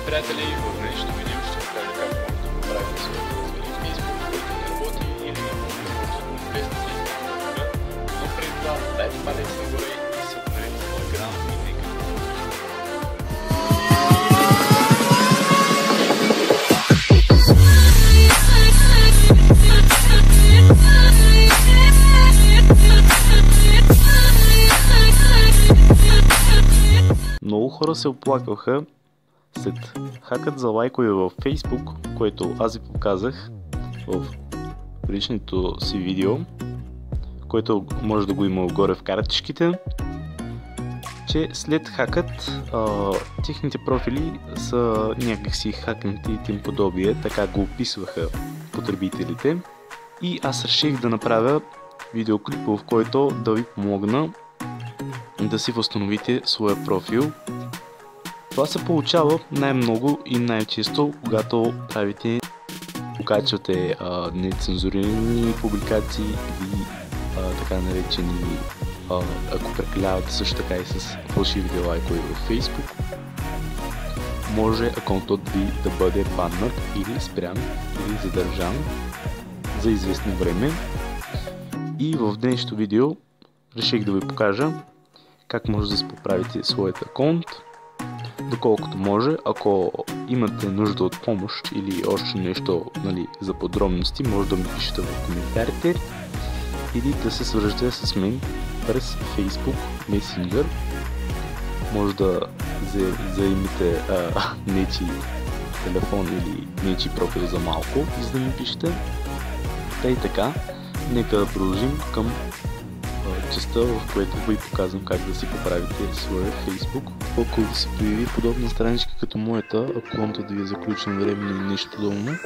приятели, в днешното видео ще покажа как може да поправите своето развали в Facebook, който не работи или не може да го тествате и така. Но преди това дайте палец нагоре и се абонирайте в Telegram и нека да Много хора се оплакваха след хакът за лайкове във Facebook, което аз ви показах в предишното си видео, което може да го има отгоре в картичките, че след хакът техните профили са някакси хакнати и тим подобие, така го описваха потребителите. И аз реших да направя видеоклип, в който да ви помогна да си възстановите своя профил. Това се получава най-много и най-често, когато покачвате нецензурирани публикации или така наречени, ако прекалявате също така и с фалшивите лайкове в Facebook, може акаунтът ви да бъде баннат или спрян или задържан за известно време. И в днешното видео реших да ви покажа как може да си поправите своят акаунт, доколкото може. Ако имате нужда от помощ или още нещо, за подробности, може да ми пишете в коментарите или да се свържете с мен през Facebook Messenger. Може да заимите нечи телефон или нечи профил за малко, за да ми пишете. Та и така, нека да продължим към частта, в която ви показвам как да си поправите своя Facebook. Ако ви се появи подобна страничка като моята, акаунтът ви е заключен временно и нещо подобно,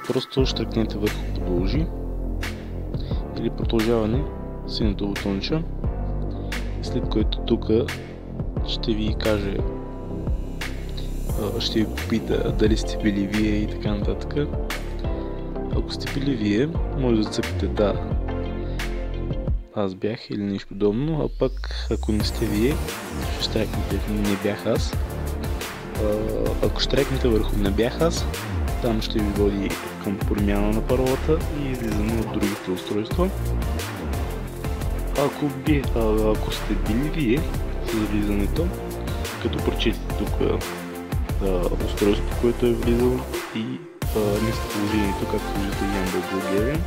просто штракнете върху продължи или продължаване, синято бутонче, след което тук ще ви каже, ще ви попита дали сте били вие и така нататък. Ако сте били вие, може да цъкате да, аз бях или нещо подобно, а пък ако не сте вие, ще штракнете не бях аз. Ако штракнете върху не бях аз, там ще ви води към промяна на паролата и излизане от другите устройства. Ако сте били вие с влизането, като прочетете тук устройството, което е влизало и местоположението, както виждате, Ямбол България.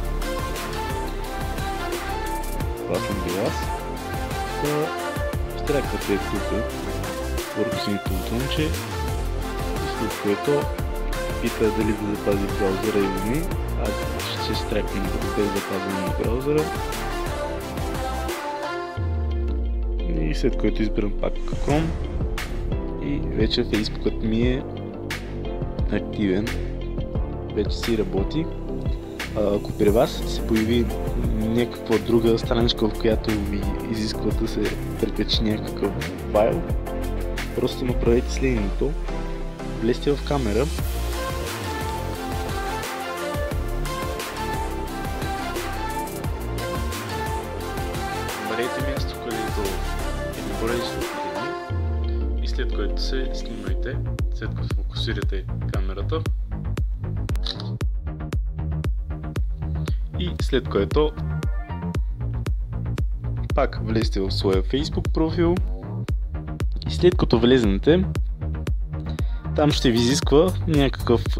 Това съм бил аз. Штраквате тук върху синето бутонче, след което пита дали да запази браузъра или не. Аз ще штракна без запазване на браузъра. И след което избирам пак Chrome и вече Facebookът ми е активен. Вече си работи. Ако при вас се появи някаква друга страничка, в която ви изисква да се прекачи някакъв файл, просто направете следното. Влезте в камера, намерете място, където е нагоре и след което се снимайте, след като фокусирате камерата. И след което пак влезте в своя Facebook профил и след като влезнете, там ще ви изисква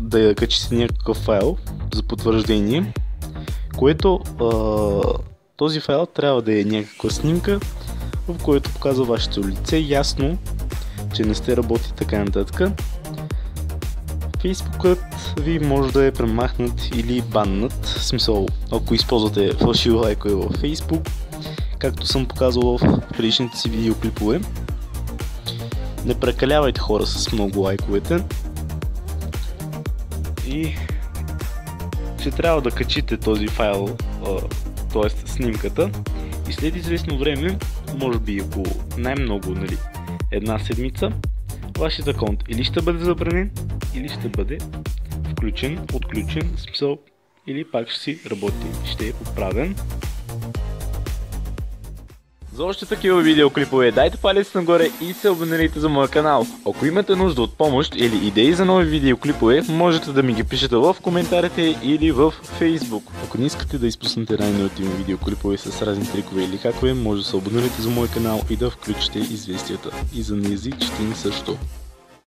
да качите някакъв файл за потвърждение, което този файл трябва да е някаква снимка, в който показва вашето лице ясно, че не сте работили така нататък. Фейсбукът ви може да е премахнат или баннат, в смисъл, ако използвате фалшиви лайкове във Facebook, както съм показвал в предишните си видеоклипове. Не прекалявайте хора с много лайковете и ще трябва да качите този файл, т.е. снимката, и след известно време, може би около най-много една седмица, вашият акаунт или ще бъде забранен, или ще бъде отключен, смисъл, или пак ще си работи, ще е поправен. За още такива видеоклипове дайте палец нагоре и се абонирайте за моя канал. Ако имате нужда от помощ или идеи за нови видеоклипове, можете да ми ги пишете в коментарите или в Facebook. Ако не искате да изпуснете най-новите видеоклипове с разни трикове или хакове, може да се абонирате за моя канал и да включите известията. И за неязичите ни също.